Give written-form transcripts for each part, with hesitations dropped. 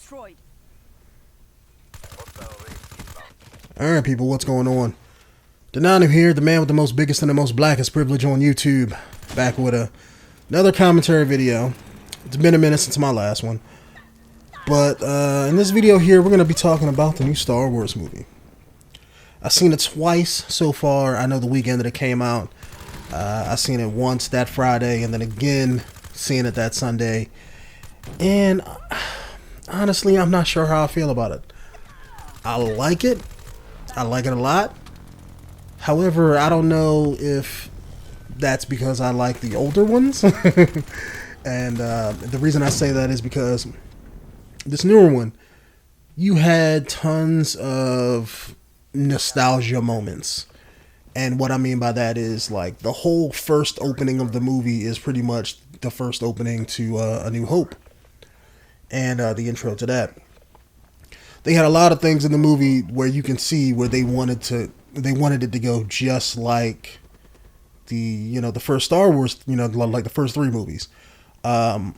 destroyed. Alright people, what's going on? Denonu here, the man with the most biggest and the most blackest privilege on YouTube. Back with another commentary video. It's been a minute since my last one. But in this video here, we're going to be talking about the new Star Wars movie. I've seen it twice so far. I know the weekend that it came out. I've seen it once that Friday and then again seeing it that Sunday. And honestly, I'm not sure how I feel about it. I like it. I like it a lot. However, I don't know if that's because I like the older ones. And the reason I say that is because this newer one, you had tons of nostalgia moments. And what I mean by that is like the whole first opening of the movie is pretty much the first opening to A New Hope. And the intro to that. They had a lot of things in the movie where you can see where they wanted it to go just like the first Star Wars, like the first three movies. And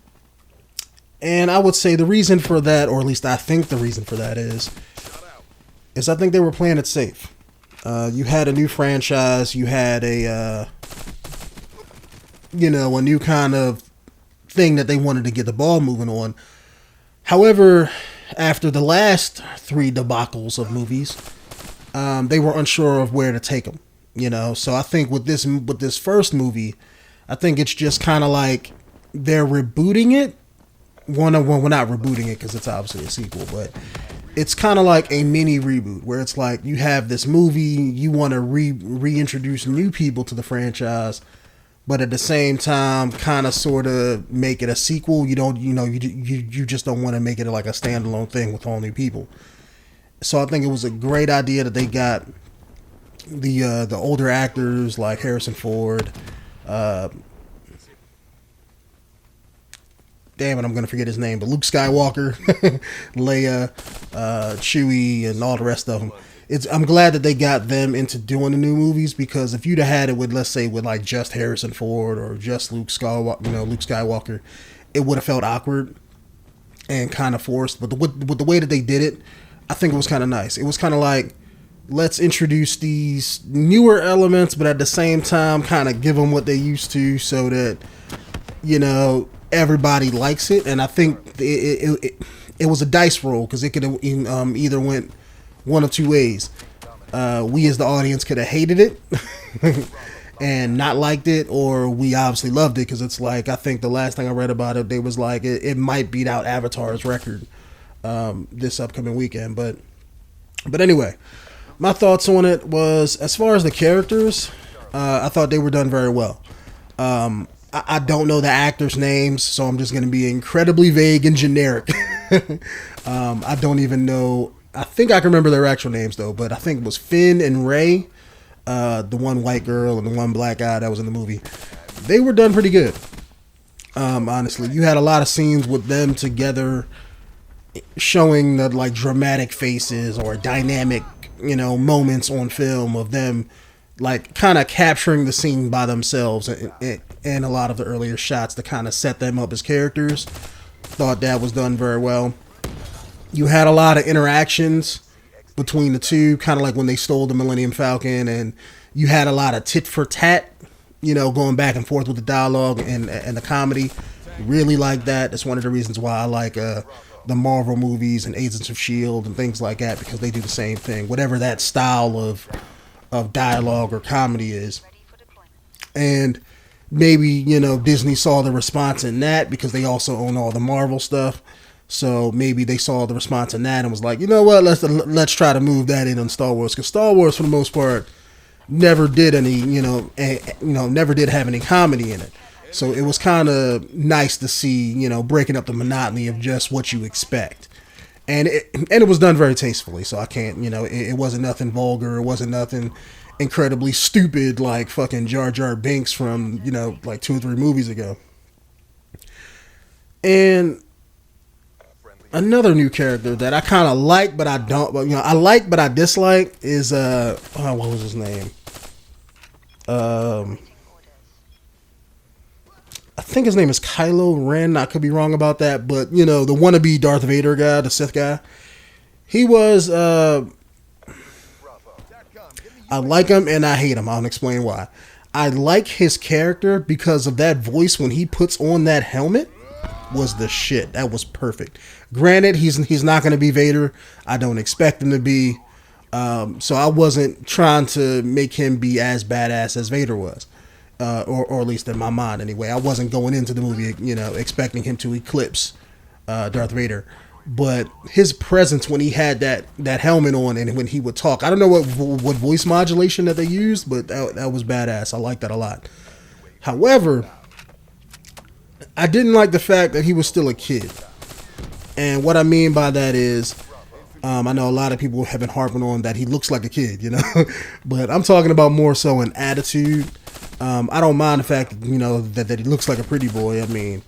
I would say the reason for that, or at least I think the reason for that is I think they were playing it safe. You had a new franchise, you had a new kind of thing that they wanted to get the ball moving on. However, after the last three debacles of movies, they were unsure of where to take them. So I think with this first movie, I think it's just kind of like they're rebooting it. We're not rebooting it because it's obviously a sequel, but it's kind of like a mini reboot where it's like you have this movie, you want to reintroduce new people to the franchise, but at the same time, kind of sort of make it a sequel. You just don't want to make it like a standalone thing with all new people. So I think it was a great idea that they got the older actors like Harrison Ford. Damn it, I'm gonna forget his name, but Luke Skywalker, Leia, Chewie, and all the rest of them. I'm glad that they got them into doing the new movies, because if you'd have had it with, let's say, with like just Harrison Ford or just Luke Skywalker, it would have felt awkward and kind of forced. But with the way that they did it, I think it was kind of nice. It was kind of like, let's introduce these newer elements, but at the same time, kind of give them what they used to, so that everybody likes it. And I think it was a dice roll, because it could have either went one of two ways. We as the audience could have hated it and not liked it, or we obviously loved it, because it's like, I think the last thing I read about it, they was like it might beat out Avatar's record this upcoming weekend. But anyway, my thoughts on it was, as far as the characters, I thought they were done very well. I don't know the actors' names, so I'm just going to be incredibly vague and generic. I don't even know. I think I can remember their actual names, though, but I think it was Finn and Rey, the one white girl and the one black guy that was in the movie. They were done pretty good. Honestly, you had a lot of scenes with them together, showing the like dramatic faces or dynamic, moments on film of them, like kind of capturing the scene by themselves, and a lot of the earlier shots to kind of set them up as characters. Thought that was done very well. You had a lot of interactions between the two, kind of like when they stole the Millennium Falcon, and you had a lot of tit for tat, going back and forth with the dialogue and the comedy. Really like that. That's one of the reasons why I like the Marvel movies and Agents of S.H.I.E.L.D. and things like that, because they do the same thing, whatever that style of dialogue or comedy is. And maybe, Disney saw the response in that, because they also own all the Marvel stuff. So maybe they saw the response in that and was like, you know what, let's try to move that in on Star Wars, because Star Wars, for the most part, never did any, never did have any comedy in it. So it was kind of nice to see, breaking up the monotony of just what you expect. And it was done very tastefully. So I can't, it wasn't nothing vulgar. It wasn't nothing incredibly stupid like fucking Jar Jar Binks from, like 2 or 3 movies ago. And another new character that I kind of like, but I don't, but I like, but I dislike is what was his name? I think his name is Kylo Ren. I could be wrong about that, but you know, the wannabe Darth Vader guy, the Sith guy. He was. I like him and I hate him. I'll explain why. I like his character because of that voice when he puts on that helmet was the shit. That was perfect. Granted, he's not going to be Vader. I don't expect him to be. So I wasn't trying to make him be as badass as Vader was. Or at least in my mind anyway. I wasn't going into the movie, you know, expecting him to eclipse Darth Vader. But his presence when he had that helmet on and when he would talk, I don't know what voice modulation that they used, but that was badass. I like that a lot. However, I didn't like the fact that he was still a kid. And what I mean by that is, I know a lot of people have been harping on that he looks like a kid, you know, but I'm talking about more so an attitude. I don't mind the fact, you know, that he looks like a pretty boy. I mean,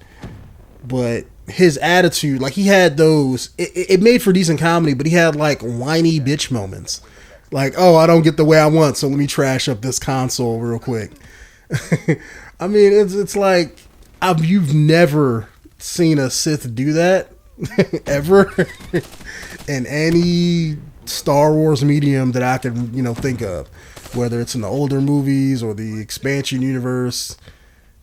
but his attitude, like he had those, it made for decent comedy, but he had like whiny bitch moments. Like, oh, I don't get the way I want, so let me trash up this console real quick. I mean, it's like, you've never seen a Sith do that ever in any Star Wars medium that I can, you know, think of, whether it's in the older movies or the expansion universe.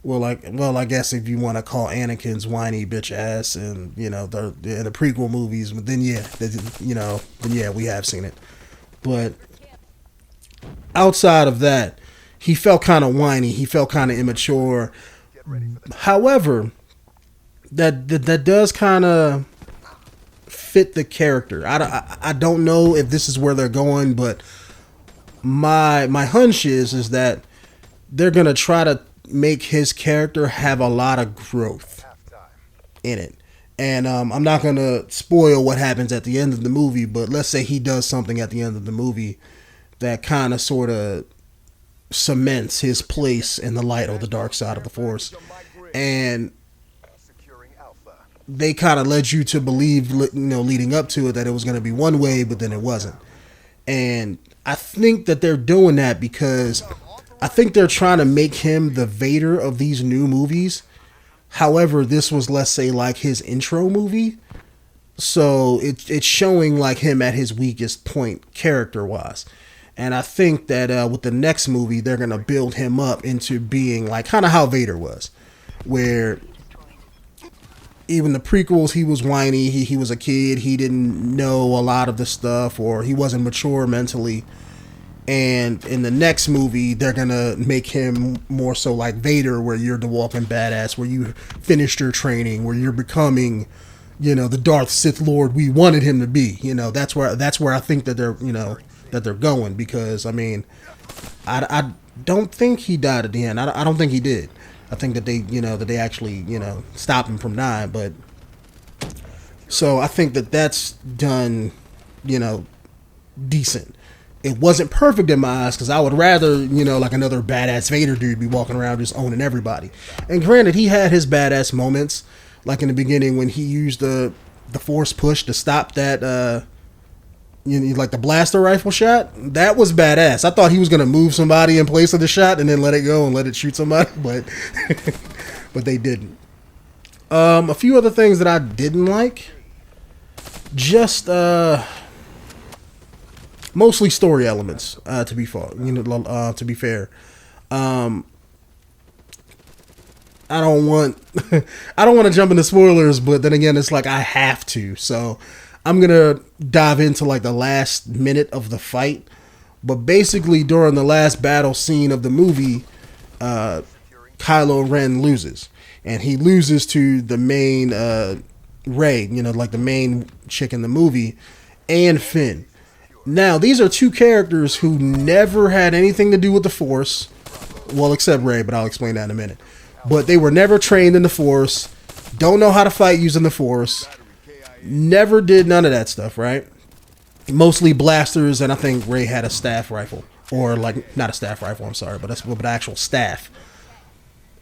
Well, I guess if you want to call Anakin's whiny bitch ass and, you know, the prequel movies, but then yeah, we have seen it. But outside of that, he felt kind of whiny. He felt kind of immature. However, that does kind of fit the character. I don't know if this is where they're going, but my hunch is that they're gonna try to make his character have a lot of growth in it. And I'm not going to spoil what happens at the end of the movie, but let's say he does something at the end of the movie that kind of sort of cements his place in the light or the dark side of the Force. And they kind of led you to believe, you know, leading up to it, that it was going to be one way, but then it wasn't. And I think that they're doing that because I think they're trying to make him the Vader of these new movies. However, this was, let's say, like his intro movie. So it's showing like him at his weakest point character-wise. And I think that with the next movie, they're going to build him up into being like kind of how Vader was. Where even the prequels, he was whiny. He was a kid. He didn't know a lot of the stuff, or he wasn't mature mentally. And in the next movie, they're going to make him more so like Vader, where you're the walking badass, where you finished your training, where you're becoming, you know, the Darth Sith Lord we wanted him to be. You know, that's where I think that they're, you know, that they're going. Because, I mean, I don't think he died at the end. I don't think he did. I think that they actually, you know, stopped him from dying. But so I think that that's done, you know, decent. It wasn't perfect in my eyes, because I would rather, you know, like another badass Vader dude be walking around just owning everybody. And granted, he had his badass moments, like in the beginning when he used the force push to stop that, you know, like the blaster rifle shot. That was badass. I thought he was going to move somebody in place of the shot and then let it go and let it shoot somebody, but but they didn't. A few other things that I didn't like. Just mostly story elements, to be fair. I don't want to jump into spoilers, but then again, it's like I have to. So I'm gonna dive into like the last minute of the fight. But basically, during the last battle scene of the movie, Kylo Ren loses, and he loses to the main Rey, you know, like the main chick in the movie, and Finn. Now, these are two characters who never had anything to do with the Force. Well, except Rey, but I'll explain that in a minute. But they were never trained in the Force. Don't know how to fight using the Force. Never did none of that stuff, right? Mostly blasters, and I think Rey had a staff rifle. Or, like, not a staff rifle, I'm sorry, but actual staff.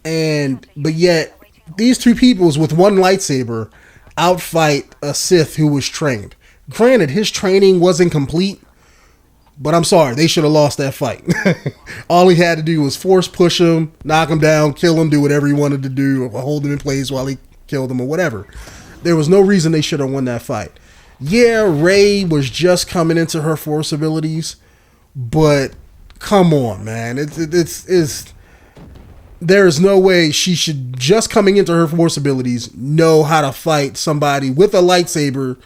But yet, these two peoples with one lightsaber outfight a Sith who was trained. Granted, his training wasn't complete, But I'm sorry, they should have lost that fight. All he had to do was force push him, knock him down, kill him, do whatever he wanted to do, or hold him in place while he killed him or whatever. There was no reason they should have won that fight. Yeah, Rey was just coming into her force abilities, but come on, man. It's there's no way she should, just coming into her force abilities, know how to fight somebody with a lightsaber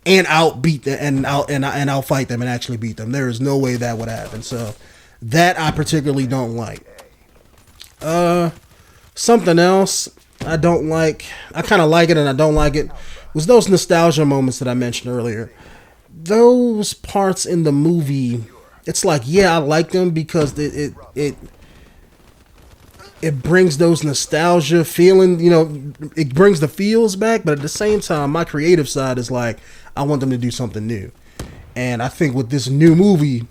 and outfight them and actually beat them. There is no way that would happen. So that I particularly don't like. Something else I don't like, I kind of like it and I don't like it, was those nostalgia moments that I mentioned earlier. Those parts in the movie, it's like, yeah, I like them because it brings those nostalgia feeling, you know, it brings the feels back, but at the same time, my creative side is like, I want them to do something new. And I think with this new movie,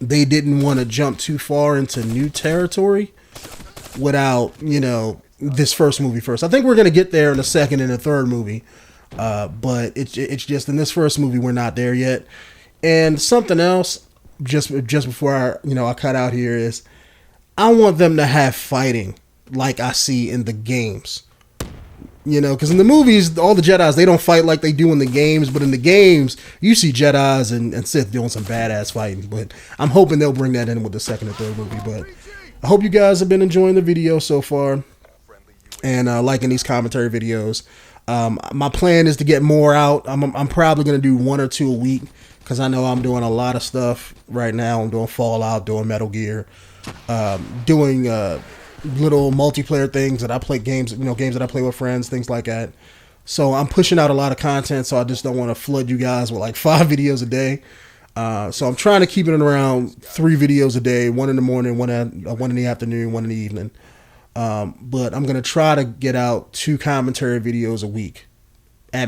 they didn't want to jump too far into new territory without, you know, this first movie first. I think we're going to get there in the second and the third movie. But it's just in this first movie, we're not there yet. And something else, just before I cut out here, is I want them to have fighting like I see in the games. You know, because in the movies, all the Jedis, they don't fight like they do in the games. But in the games, you see Jedis and Sith doing some badass fighting. But I'm hoping they'll bring that in with the second and third movie. But I hope you guys have been enjoying the video so far and liking these commentary videos. My plan is to get more out. I'm probably going to do 1 or 2 a week because I know I'm doing a lot of stuff right now. I'm doing Fallout, doing Metal Gear, doing little multiplayer things that I play, games that I play with friends, things like that. So I'm pushing out a lot of content, so I just don't want to flood you guys with like 5 videos a day. So I'm trying to keep it around 3 videos a day, 1 in the morning, one in the afternoon, 1 in the evening. But I'm going to try to get out 2 commentary videos a week,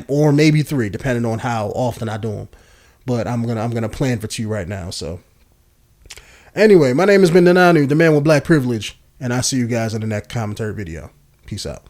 or maybe 3, depending on how often I do them. But I'm going to plan for 2 right now. So anyway, my name has been Denonu, the man with black privilege, and I'll see you guys in the next commentary video. Peace out.